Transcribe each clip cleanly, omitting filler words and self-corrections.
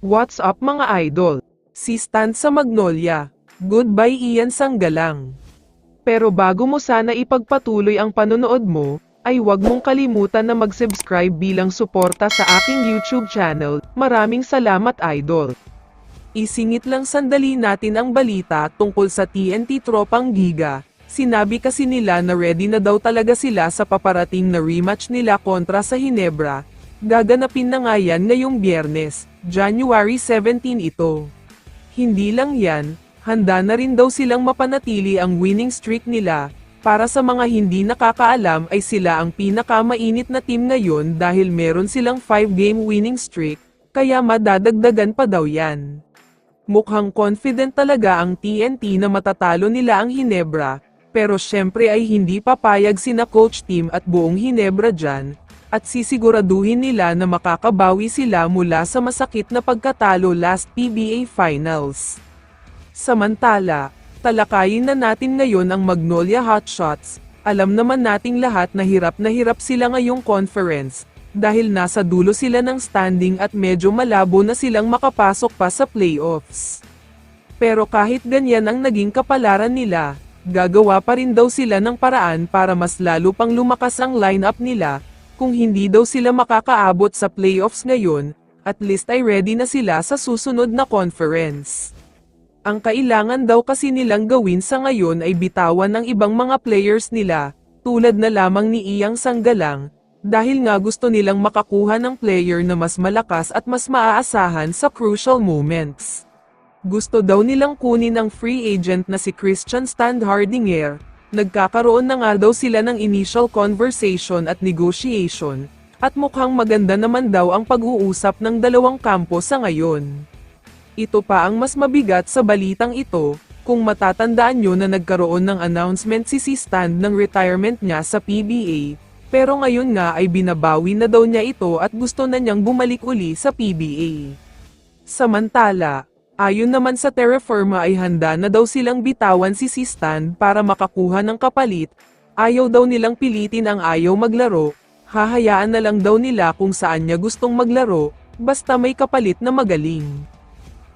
What's up mga idol? Si Stan sa Magnolia. Goodbye Ian Sanggalang. Pero bago mo sana ipagpatuloy ang panonood mo, ay huwag mong kalimutan na mag-subscribe bilang suporta sa aking YouTube channel. Maraming salamat idol. Isingit lang sandali natin ang balita tungkol sa TNT Tropang Giga. Sinabi kasi nila na ready na daw talaga sila sa paparating na rematch nila kontra sa Hinebra. Gaganapin na nga yan ngayong Biyernes, January 17 ito. Hindi lang yan, handa na rin daw silang mapanatili ang winning streak nila. Para sa mga hindi nakakaalam ay sila ang pinakamainit na team ngayon dahil meron silang 5-game winning streak, kaya madadagdagan pa daw yan. Mukhang confident talaga ang TNT na matatalo nila ang Hinebra, pero syempre ay hindi papayag sina Coach Team at buong Hinebra dyan, at sisiguraduhin nila na makakabawi sila mula sa masakit na pagkatalo last PBA Finals. Samantala, talakayin na natin ngayon ang Magnolia Hotshots. Alam naman nating lahat na hirap sila ngayong conference, dahil nasa dulo sila ng standing at medyo malabo na silang makapasok pa sa playoffs. Pero kahit ganyan ang naging kapalaran nila, gagawa pa rin daw sila ng paraan para mas lalo pang lumakas ang lineup nila. Kung hindi daw sila makakaabot sa playoffs ngayon, at least ay ready na sila sa susunod na conference. Ang kailangan daw kasi nilang gawin sa ngayon ay bitawan ng ibang mga players nila, tulad na lamang ni Iyang Sanggalang, dahil nga gusto nilang makakuha ng player na mas malakas at mas maaasahan sa crucial moments. Gusto daw nilang kunin ang free agent na si Christian Standhardinger. Nagkakaroon na nga daw sila ng initial conversation at negotiation, at mukhang maganda naman daw ang pag-uusap ng dalawang kampo sa ngayon. Ito pa ang mas mabigat sa balitang ito, kung matatandaan nyo na nagkaroon ng announcement si Stan ng retirement niya sa PBA, pero ngayon nga ay binabawi na daw niya ito at gusto na niyang bumalik uli sa PBA. Samantala, ayon naman sa Terra Firma ay handa na daw silang bitawan si Stan para makakuha ng kapalit. Ayaw daw nilang pilitin ang ayaw maglaro, hahayaan na lang daw nila kung saan niya gustong maglaro, basta may kapalit na magaling.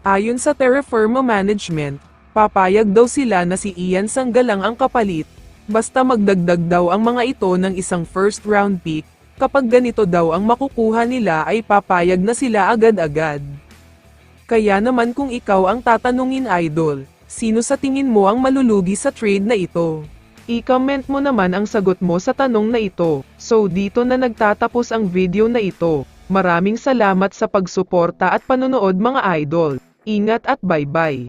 Ayon sa Terra Firma Management, papayag daw sila na si Ian Sanggalang ang kapalit, basta magdagdag daw ang mga ito ng isang first round pick, kapag ganito daw ang makukuha nila ay papayag na sila agad-agad. Kaya naman kung ikaw ang tatanungin idol, sino sa tingin mo ang malulugi sa trade na ito? I-comment mo naman ang sagot mo sa tanong na ito. So dito na nagtatapos ang video na ito. Maraming salamat sa pagsuporta at panonood mga idol. Ingat at bye-bye.